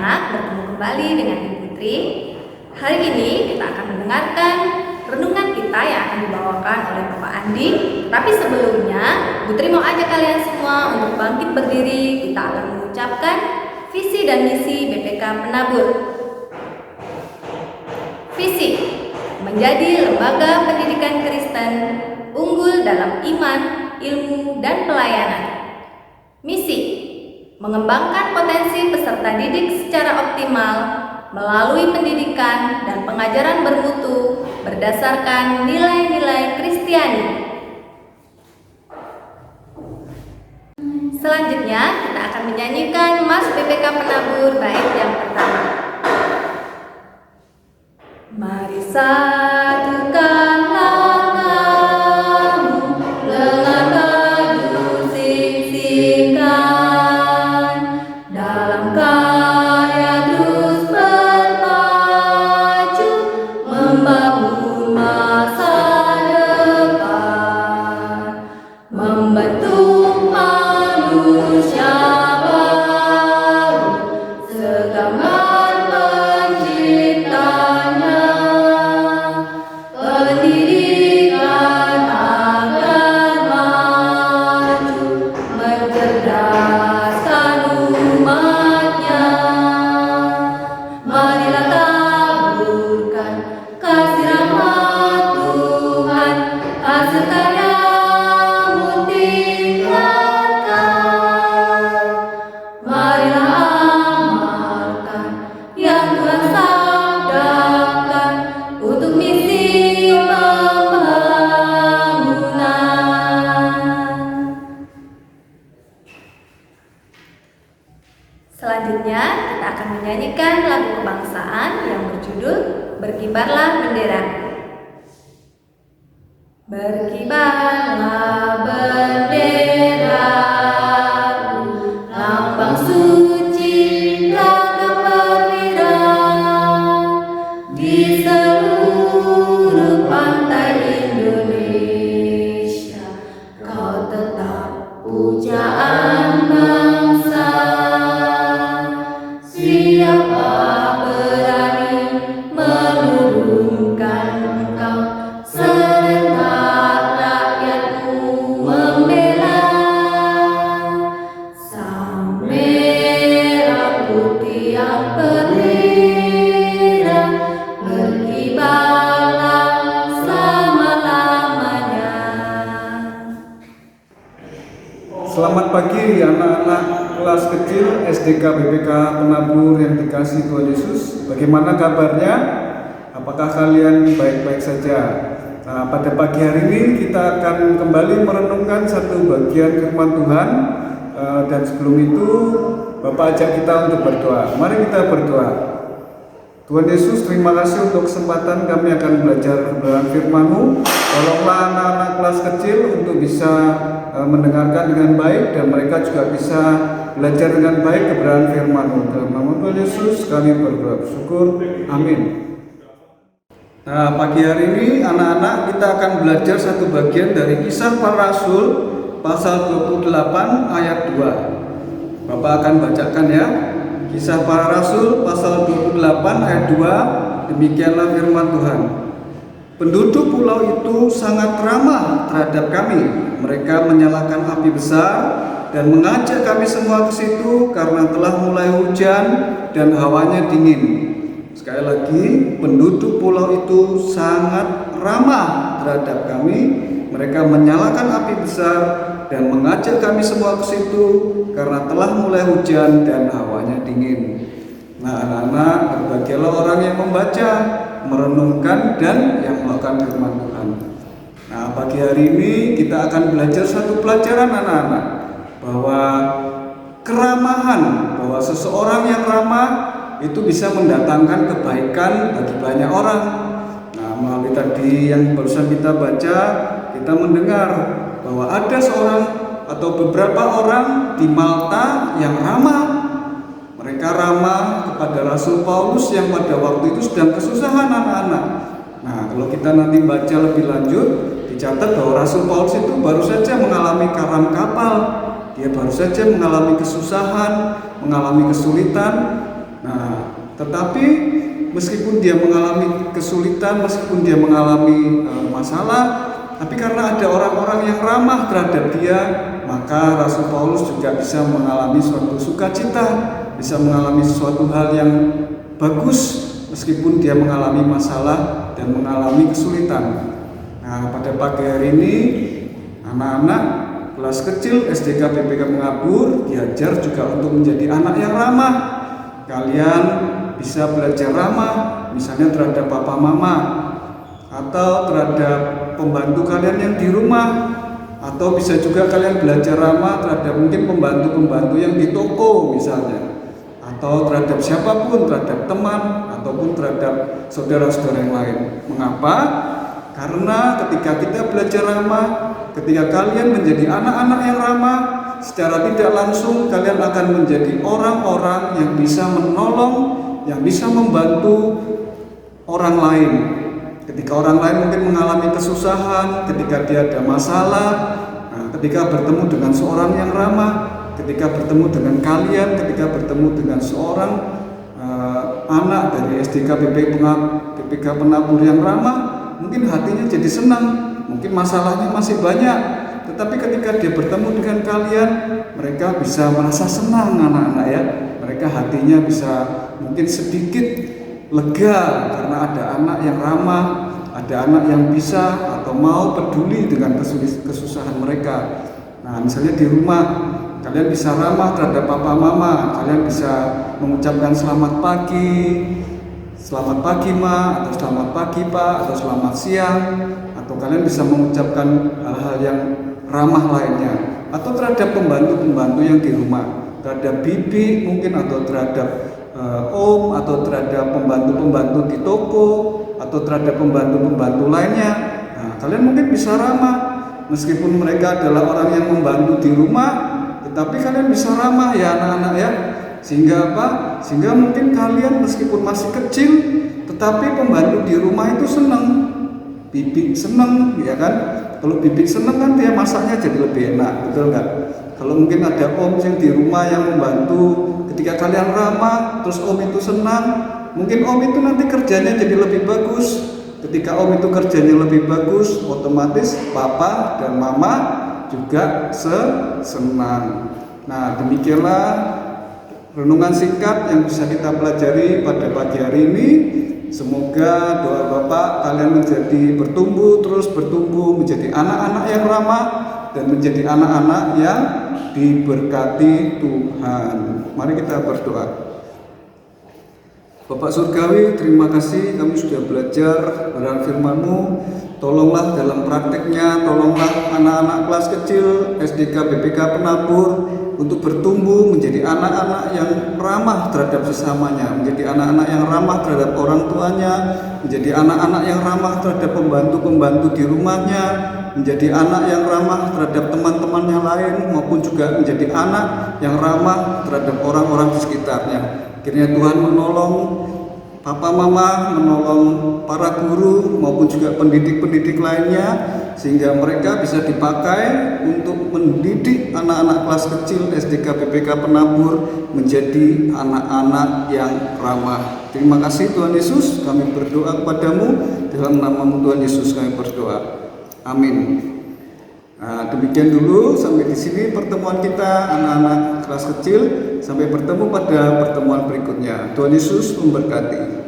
anak-anak, bertemu kembali dengan Ibu Tri. Hari ini kita akan mendengarkan renungan kita yang akan dibawakan oleh Bapak Andi. Tapi sebelumnya, Ibu Tri mau ajak kalian semua untuk bangkit berdiri. Kita akan mengucapkan visi dan misi BPK Penabur. Visi: menjadi lembaga pendidikan Kristen unggul dalam iman, ilmu, dan pelayanan. Misi: mengembangkan potensi peserta didik secara optimal melalui pendidikan dan pengajaran bermutu berdasarkan nilai-nilai Kristiani. Selanjutnya, kita akan menyanyikan Mas BPK Penabur bait yang pertama. Mari satukan langkahmu, lengan baju sing-singkan, dalam karya terus berpacu, membangun masa depan, membentuk manusia baru, segambar penciptanya. Pendidikan agar maju, mencerdaskan umatnya. Marilah taburkan kasih rahmat Tuhan, hasil karyamu tingkatkan. Marilah amalkan yang Tuhan sabdakan untuk misi pembangunan. Selanjutnya, kita akan menyanyikan lagu kebangsaan yang berjudul Berkibarlah Benderaku. Berkibarlah benderaku, lambang suci lambang perwira, di seluruh pantai Indonesia, kau tetap pujaan bangsa. Siapa berani menurunkan engkau, serentak rakyatmu membela. Sang merah putih yang perwira, berkibarlah selama-lamanya. Selamat pagi anak-anak kelas kecil SDK BPK Penabur yang dikasihi Tuhan Yesus. Bagaimana kabarnya? Apakah kalian baik-baik saja? Nah, pada pagi hari ini kita akan kembali merenungkan satu bagian firman Tuhan. Dan sebelum itu Bapak ajak kita untuk berdoa. Mari kita berdoa. Tuhan Yesus, terima kasih untuk kesempatan kami akan belajar kebenaran firman-Mu. Tolonglah anak-anak kelas kecil untuk bisa mendengarkan dengan baik, dan mereka juga bisa belajar dengan baik kebenaran firman-Mu. Dalam nama Tuhan Yesus kami berdoa bersyukur. Amin. Nah, pagi hari ini anak-anak kita akan belajar satu bagian dari Kisah Para Rasul pasal 28 ayat 2. Bapak akan bacakan ya. Kisah Para Rasul pasal 28 ayat 2. Demikianlah firman Tuhan. Penduduk pulau itu sangat ramah terhadap kami. Mereka menyalakan api besar dan mengajak kami semua ke situ karena telah mulai hujan dan hawanya dingin. Sekali lagi, penduduk pulau itu sangat ramah terhadap kami. Mereka menyalakan api besar dan mengajak kami semua ke situ karena telah mulai hujan dan hawanya dingin. Nah, anak-anak, berbahagialah orang yang membaca, merenungkan, dan yang melakukan firman Tuhan. Nah, pagi hari ini kita akan belajar satu pelajaran anak-anak, bahwa keramahan, bahwa seseorang yang ramah itu bisa mendatangkan kebaikan bagi banyak orang. Nah, melalui tadi yang barusan kita baca, kita mendengar bahwa ada seorang atau beberapa orang di Malta yang ramah. Mereka ramah kepada Rasul Paulus yang pada waktu itu sedang kesusahan anak-anak. Nah, kalau kita nanti baca lebih lanjut, dicatat bahwa Rasul Paulus itu baru saja mengalami karam kapal. Dia baru saja mengalami kesusahan, mengalami kesulitan. Nah, tetapi meskipun dia mengalami kesulitan, meskipun dia mengalami masalah, tapi karena ada orang-orang yang ramah terhadap dia, maka Rasul Paulus juga bisa mengalami suatu sukacita, bisa mengalami suatu hal yang bagus meskipun dia mengalami masalah dan mengalami kesulitan. Nah, pada pagi hari ini anak-anak kelas kecil SDK BPK Pengabur diajar juga untuk menjadi anak yang ramah. Kalian bisa belajar ramah, misalnya terhadap papa mama, atau terhadap pembantu kalian yang di rumah, atau bisa juga kalian belajar ramah terhadap mungkin pembantu-pembantu yang di toko misalnya, atau terhadap siapapun, terhadap teman, ataupun terhadap saudara-saudara yang lain. Mengapa? Karena ketika kita belajar ramah, ketika kalian menjadi anak-anak yang ramah, secara tidak langsung kalian akan menjadi orang-orang yang bisa menolong, yang bisa membantu orang lain. Ketika orang lain mungkin mengalami kesusahan, ketika dia ada masalah, nah, ketika bertemu dengan seorang yang ramah, ketika bertemu dengan kalian, ketika bertemu dengan seorang anak dari SDK BPK Penabur yang ramah, mungkin hatinya jadi senang, mungkin masalahnya masih banyak. Tetapi ketika dia bertemu dengan kalian, mereka bisa merasa senang anak-anak ya. Mereka hatinya bisa mungkin sedikit lega karena ada anak yang ramah, ada anak yang bisa atau mau peduli dengan kesusahan mereka. Nah, misalnya di rumah, kalian bisa ramah terhadap papa mama, kalian bisa mengucapkan selamat pagi ma, atau selamat pagi pak, atau selamat siang, atau kalian bisa mengucapkan hal-hal yang ramah lainnya, atau terhadap pembantu-pembantu yang di rumah, terhadap bibi mungkin, atau terhadap om, atau terhadap pembantu-pembantu di toko, atau terhadap pembantu-pembantu lainnya. Nah, kalian mungkin bisa ramah, meskipun mereka adalah orang yang membantu di rumah, tetapi kalian bisa ramah ya anak-anak ya. Sehingga apa? Sehingga mungkin kalian meskipun masih kecil, tetapi pembantu di rumah itu senang, bibi senang, ya kan? Kalau bibi senang kan dia masaknya jadi lebih enak, betul nggak? Kalau mungkin ada om yang di rumah yang membantu, ketika kalian ramah, terus om itu senang, mungkin om itu nanti kerjanya jadi lebih bagus. Ketika om itu kerjanya lebih bagus, otomatis papa dan mama juga senang. Nah, demikianlah renungan singkat yang bisa kita pelajari pada pagi hari ini. Semoga doa Bapak kalian terus bertumbuh menjadi anak-anak yang ramah dan menjadi anak-anak yang diberkati Tuhan. Mari kita berdoa. Bapak Surgawi, terima kasih kami sudah belajar dalam firman-Mu. Tolonglah dalam prakteknya, tolonglah anak-anak kelas kecil SDK BPK Penabur untuk bertumbuh menjadi anak-anak yang ramah terhadap sesamanya, menjadi anak-anak yang ramah terhadap orang tuanya, menjadi anak-anak yang ramah terhadap pembantu-pembantu di rumahnya, menjadi anak yang ramah terhadap teman-temannya lain, maupun juga menjadi anak yang ramah terhadap orang-orang di sekitarnya. Kiranya Tuhan menolong papa mama, menolong para guru maupun juga pendidik-pendidik lainnya, sehingga mereka bisa dipakai untuk mendidik anak-anak kelas kecil SDK BPK Penabur menjadi anak-anak yang ramah. Terima kasih Tuhan Yesus, kami berdoa kepadamu, dalam nama-Mu Tuhan Yesus kami berdoa. Amin. Nah, demikian dulu sampai di sini pertemuan kita anak-anak kelas kecil. Sampai bertemu pada pertemuan berikutnya. Tuhan Yesus memberkati.